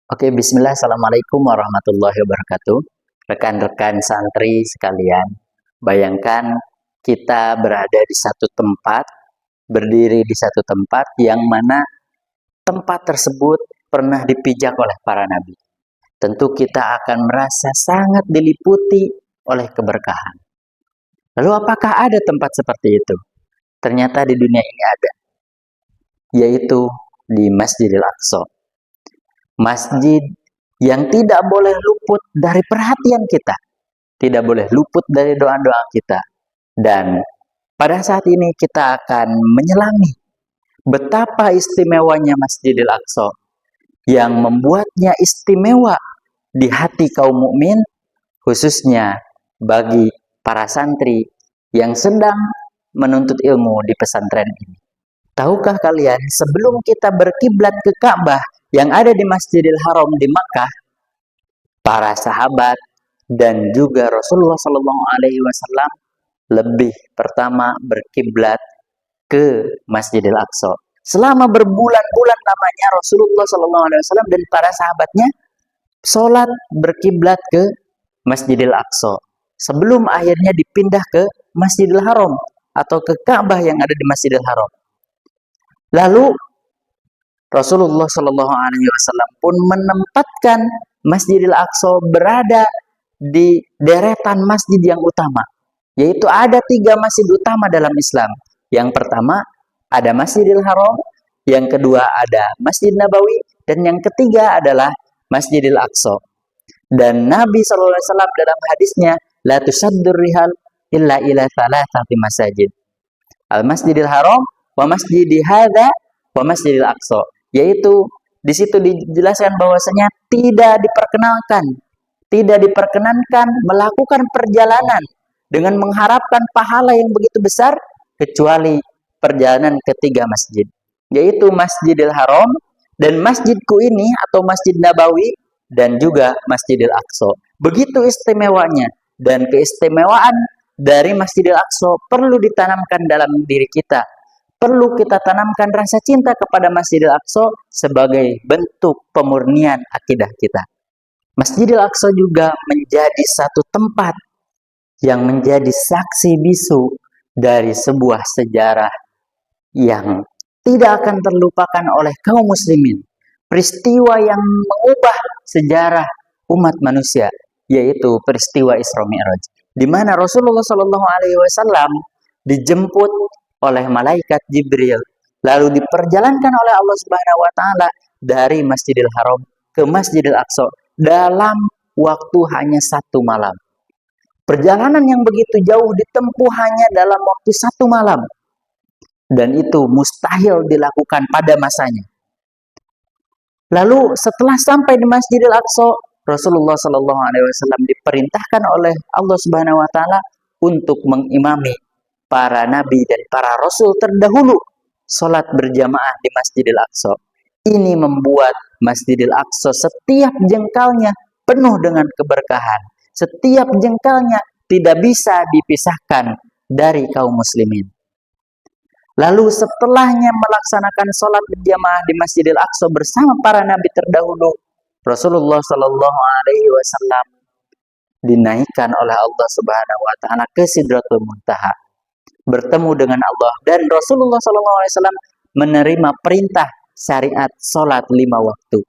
Oke, bismillah, assalamualaikum warahmatullahi wabarakatuh. Rekan-rekan santri sekalian, bayangkan kita berada di satu tempat, berdiri di satu tempat yang mana tempat tersebut pernah dipijak oleh para nabi. Tentu kita akan merasa sangat diliputi oleh keberkahan. Lalu apakah ada tempat seperti itu? Ternyata di dunia ini ada, yaitu di Masjidil Aqsa. Masjid yang tidak boleh luput dari perhatian kita, tidak boleh luput dari doa-doa kita. Dan pada saat ini kita akan menyelami betapa istimewanya Masjidil Aqsa yang membuatnya istimewa di hati kaum mukmin, khususnya bagi para santri yang sedang menuntut ilmu di pesantren ini. Tahukah kalian, sebelum kita berkiblat ke Ka'bah yang ada di Masjidil Haram di Makkah, para sahabat dan juga Rasulullah Shallallahu Alaihi Wasallam lebih pertama berkiblat ke Masjidil Aqsa. Selama berbulan-bulan namanya Rasulullah Shallallahu Alaihi Wasallam dan para sahabatnya sholat berkiblat ke Masjidil Aqsa sebelum akhirnya dipindah ke Masjidil Haram atau ke Ka'bah yang ada di Masjidil Haram. Lalu Rasulullah Shallallahu Alaihi Wasallam pun menempatkan Masjidil Aqsa berada di deretan masjid yang utama, yaitu ada 3 masjid utama dalam Islam. Yang pertama ada Masjidil Haram, yang kedua ada Masjid Nabawi, dan yang ketiga adalah Masjidil Aqsa. Dan Nabi Shallallahu Alaihi Wasallam dalam hadisnya, la tusaddur rihal illa ila thalathati masajid, al Masjidil Haram, wa masjidi hadza, wa Masjidil Aqsa. Yaitu di situ dijelaskan bahwasanya tidak diperkenankan melakukan perjalanan dengan mengharapkan pahala yang begitu besar kecuali perjalanan ke 3 masjid, yaitu Masjidil Haram dan masjidku ini atau Masjid Nabawi dan juga Masjidil Aqsa. Begitu istimewanya, dan keistimewaan dari Masjidil Aqsa perlu ditanamkan dalam diri kita. Perlu kita tanamkan rasa cinta kepada Masjidil Aqsa sebagai bentuk pemurnian akidah kita. Masjidil Aqsa juga menjadi satu tempat yang menjadi saksi bisu dari sebuah sejarah yang tidak akan terlupakan oleh kaum muslimin. Peristiwa yang mengubah sejarah umat manusia, yaitu peristiwa Isra Mi'raj, di mana Rasulullah Shallallahu Alaihi Wasallam dijemput oleh malaikat Jibril, lalu diperjalankan oleh Allah Subhanahu Wa Taala dari Masjidil Haram ke Masjidil Aqsa dalam waktu hanya 1 malam. Perjalanan yang begitu jauh ditempuh hanya dalam waktu 1 malam, dan itu mustahil dilakukan pada masanya. Lalu setelah sampai di Masjidil Aqsa, Rasulullah Shallallahu Alaihi Wasallam diperintahkan oleh Allah Subhanahu Wa Taala untuk mengimami para nabi dan para rasul terdahulu sholat berjamaah di Masjidil Aqsa. Ini membuat Masjidil Aqsa setiap jengkalnya penuh dengan keberkahan. Setiap jengkalnya tidak bisa dipisahkan dari kaum muslimin. Lalu setelahnya melaksanakan sholat berjamaah di Masjidil Aqsa bersama para nabi terdahulu, Rasulullah Shallallahu Alaihi Wasallam dinaikkan oleh Allah Subhanahu Wa Taala ke Sidratul Muntaha, bertemu dengan Allah, dan Rasulullah SAW menerima perintah syariat sholat 5 waktu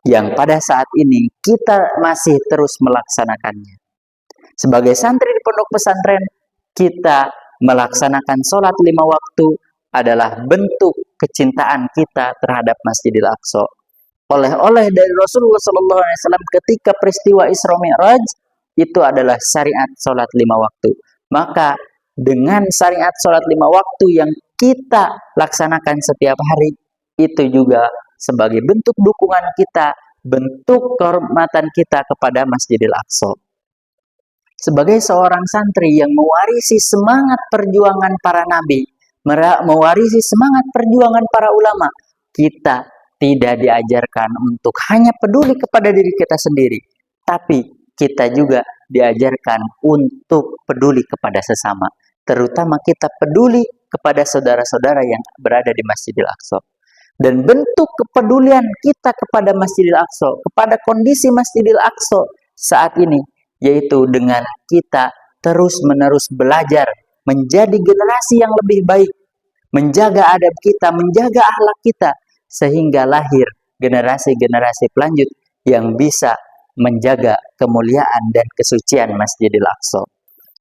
yang pada saat ini kita masih terus melaksanakannya. Sebagai santri di pondok pesantren, kita melaksanakan sholat 5 waktu adalah bentuk kecintaan kita terhadap Masjidil Aqsa. Oleh-oleh dari Rasulullah SAW ketika peristiwa Isra Mi'raj itu adalah syariat sholat 5 waktu. Maka dengan syariat sholat 5 waktu yang kita laksanakan setiap hari, itu juga sebagai bentuk dukungan kita, bentuk kehormatan kita kepada Masjidil Aqsa. Sebagai seorang santri yang mewarisi semangat perjuangan para nabi, mewarisi semangat perjuangan para ulama, kita tidak diajarkan untuk hanya peduli kepada diri kita sendiri, tapi kita juga diajarkan untuk peduli kepada sesama. Terutama kita peduli kepada saudara-saudara yang berada di Masjidil Aqsa. dan bentuk kepedulian kita kepada Masjidil Aqsa, kepada kondisi Masjidil Aqsa saat ini, yaitu dengan kita terus-menerus belajar menjadi generasi yang lebih baik, menjaga adab kita, menjaga akhlak kita, sehingga lahir generasi-generasi pelanjut yang bisa menjaga kemuliaan dan kesucian Masjidil Aqsa.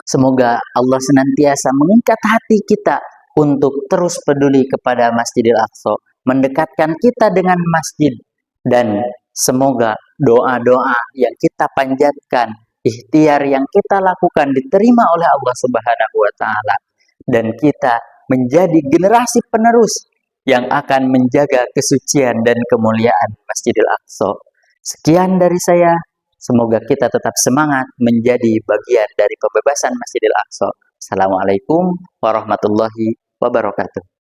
Semoga Allah senantiasa mengikat hati kita untuk terus peduli kepada Masjidil Aqsa, mendekatkan kita dengan masjid, dan semoga doa-doa yang kita panjatkan, ikhtiar yang kita lakukan diterima oleh Allah Subhanahu wa taala, dan kita menjadi generasi penerus yang akan menjaga kesucian dan kemuliaan Masjidil Aqsa. Sekian dari saya. Semoga kita tetap semangat menjadi bagian dari pembebasan Masjidil Aqsa. Assalamualaikum warahmatullahi wabarakatuh.